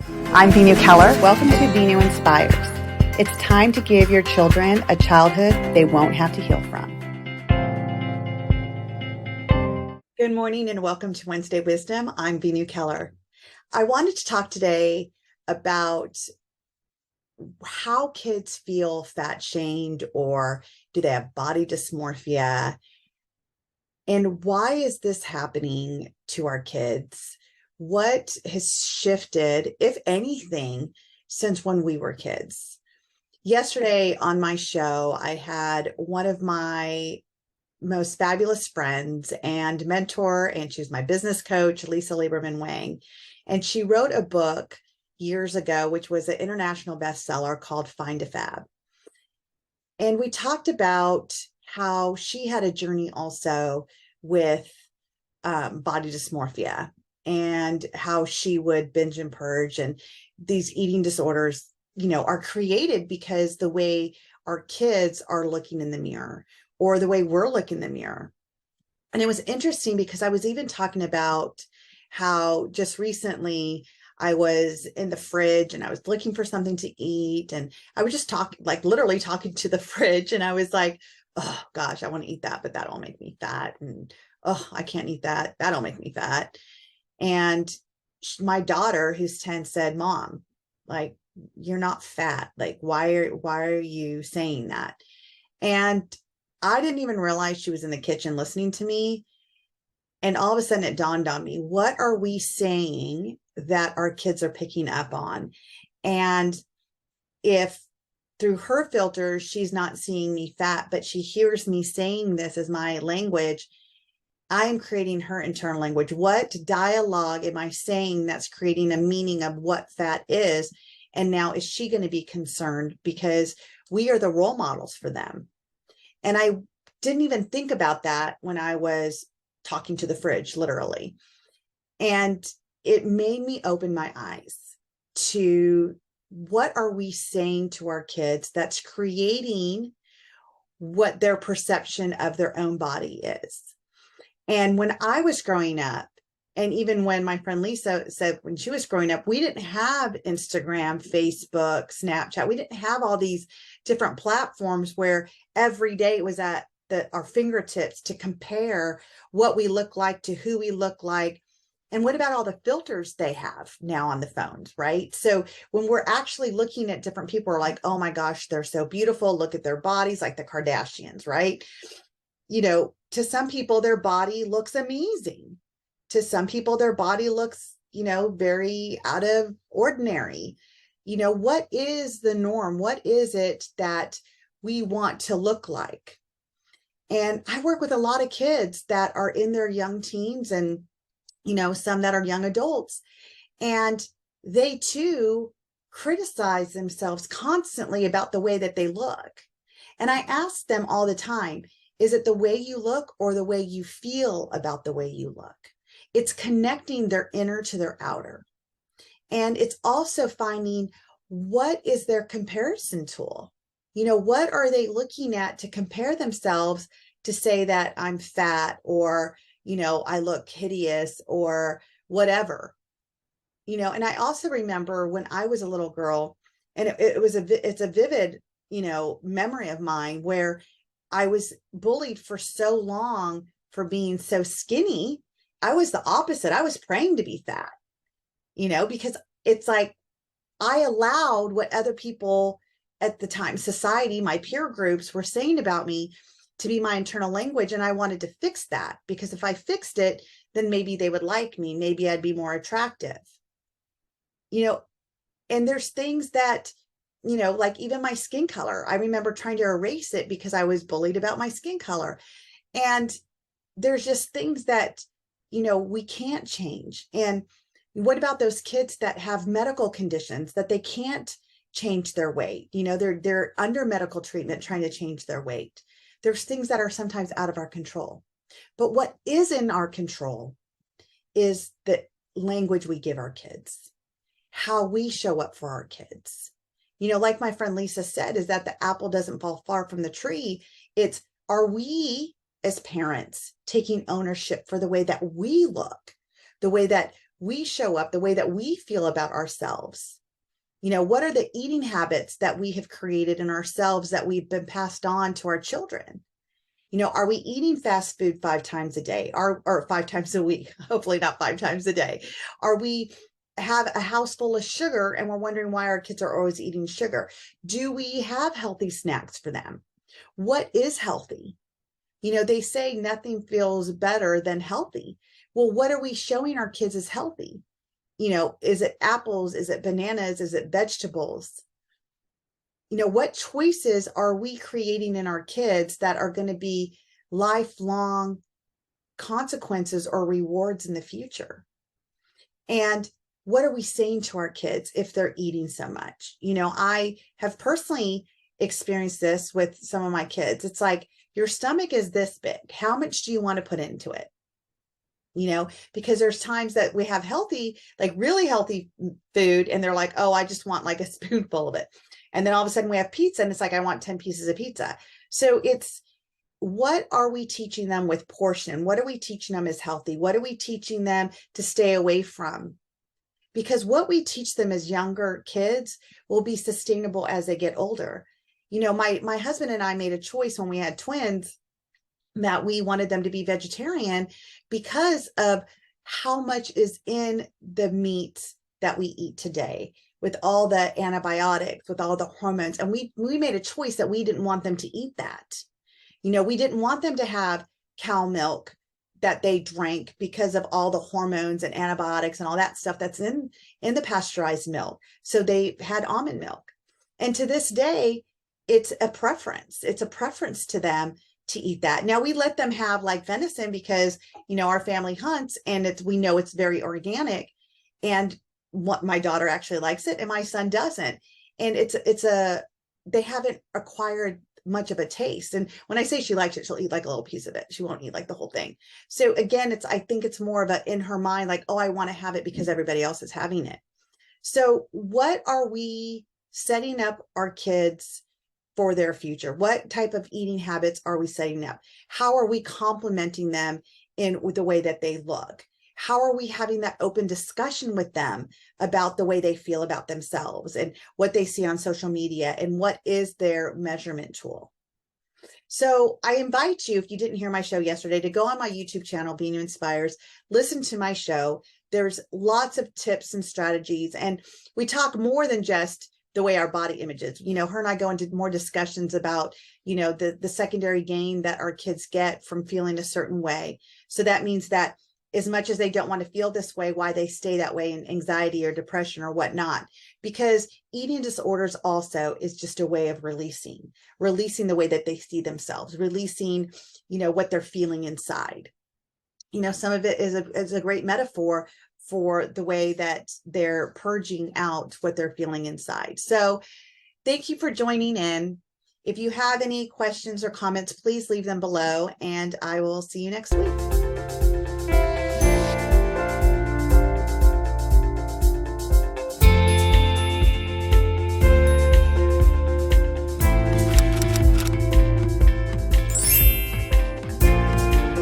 I'm 𝐊𝐝_𝐸. Welcome to 𝐊 Inspires. It's time to give your children a childhood they won't have to heal from. Good morning and welcome to Wednesday Wisdom. I'm 𝐊𝐝_𝐸. I wanted to talk today about how kids feel fat shamed, or do they have body dysmorphia, and why is this happening to our kids? What has shifted, if anything, since when we were kids? Yesterday on my show, I had one of my most fabulous friends and mentor, and she's my business coach, Lisa Lieberman Wang. And she wrote a book years ago, which was an international bestseller called Find a Fab. And we talked about how she had a journey also with body dysmorphia, and how she would binge and purge, and these eating disorders, are created because the way our kids are looking in the mirror, or the way we're looking in the mirror. And it was interesting because I was even talking about how just recently I was in the fridge and I was looking for something to eat, and I was just literally talking to the fridge, and I was like, oh gosh, I want to eat that, but that'll make me fat. And oh, I can't eat that. That'll make me fat. And my daughter, who's 10, said, Mom, you're not fat. Why are you saying that? And I didn't even realize she was in the kitchen listening to me. And all of a sudden it dawned on me, what are we saying that our kids are picking up on? And if through her filter, she's not seeing me fat, but she hears me saying this as my language, I am creating her internal language. What dialogue am I saying that's creating a meaning of what fat is? And now is she going to be concerned because we are the role models for them? And I didn't even think about that when I was talking to the fridge, literally. And it made me open my eyes to what are we saying to our kids that's creating what their perception of their own body is. And when I was growing up, and even when my friend Lisa said when she was growing up, we didn't have Instagram, Facebook, Snapchat. We didn't have all these different platforms where every day it was at our fingertips to compare what we look like to who we look like. And what about all the filters they have now on the phones, right? So when we're actually looking at different people, we're like, oh my gosh, they're so beautiful. Look at their bodies, like the Kardashians, right? To some people, their body looks amazing. To some people, their body looks, very out of ordinary. What is the norm? What is it that we want to look like? And I work with a lot of kids that are in their young teens and, some that are young adults. And they too criticize themselves constantly about the way that they look. And I ask them all the time, is it the way you look or the way you feel about the way you look? It's connecting their inner to their outer. And it's also finding what is their comparison tool? What are they looking at to compare themselves to say that I'm fat, or, I look hideous, or whatever, and I also remember when I was a little girl, and it's a vivid, memory of mine, where I was bullied for so long for being so skinny. I was the opposite. I was praying to be fat, because it's like I allowed what other people at the time, society, my peer groups, were saying about me to be my internal language. And I wanted to fix that, because if I fixed it, then maybe they would like me. Maybe I'd be more attractive, and there's things that, like even my skin color, I remember trying to erase it because I was bullied about my skin color. And there's just things that, we can't change. And what about those kids that have medical conditions that they can't change their weight? They're under medical treatment trying to change their weight. There's things that are sometimes out of our control. But what is in our control is the language we give our kids, how we show up for our kids. Like my friend Lisa said, is that the apple doesn't fall far from the tree. It's, are we as parents taking ownership for the way that we look, the way that we show up, the way that we feel about ourselves. What are the eating habits that we have created in ourselves that we've been passed on to our children? Are we eating fast food 5 times a day or 5 times a week? Hopefully not 5 times a day. Are we have a house full of sugar and we're wondering why our kids are always eating sugar? Do we have healthy snacks for them? What is healthy? They say nothing feels better than healthy. Well, what are we showing our kids as healthy? Is it apples? Is it bananas? Is it vegetables? What choices are we creating in our kids that are going to be lifelong consequences or rewards in the future? And what are we saying to our kids if they're eating so much? I have personally experienced this with some of my kids. It's like, your stomach is this big. How much do you want to put into it? Because there's times that we have healthy, like really healthy food, and they're like, oh, I just want like a spoonful of it. And then all of a sudden we have pizza and it's like, I want 10 pieces of pizza. So it's, what are we teaching them with portion? What are we teaching them is healthy? What are we teaching them to stay away from? Because what we teach them as younger kids will be sustainable as they get older. My husband and I made a choice when we had twins that we wanted them to be vegetarian because of how much is in the meats that we eat today, with all the antibiotics, with all the hormones. And we made a choice that we didn't want them to eat that. We didn't want them to have cow milk that they drank because of all the hormones and antibiotics and all that stuff that's in the pasteurized milk. So they had almond milk. And to this day, it's a preference. It's a preference to them to eat that. Now we let them have like venison because, our family hunts and we know it's very organic, and what my daughter actually likes it and my son doesn't. And they haven't acquired much of a taste. And when I say she likes it, she'll eat like a little piece of it. She won't eat like the whole thing. So again, I think it's more of a, in her mind, like, oh, I want to have it because everybody else is having it. So what are we setting up our kids for their future? What type of eating habits are we setting up? How are we complimenting them with the way that they look? How are we having that open discussion with them about the way they feel about themselves and what they see on social media and what is their measurement tool? So I invite you, if you didn't hear my show yesterday, to go on my YouTube channel, 𝐷𝐼𝐼 Inspires, listen to my show. There's lots of tips and strategies, and we talk more than just the way our body image is. Her and I go into more discussions about, the secondary gain that our kids get from feeling a certain way. So that means that as much as they don't want to feel this way, why they stay that way in anxiety or depression or whatnot, because eating disorders also is just a way of releasing the way that they see themselves, releasing, what they're feeling inside. Some of it is a great metaphor for the way that they're purging out what they're feeling inside. So thank you for joining in. If you have any questions or comments, please leave them below, and I will see you next week.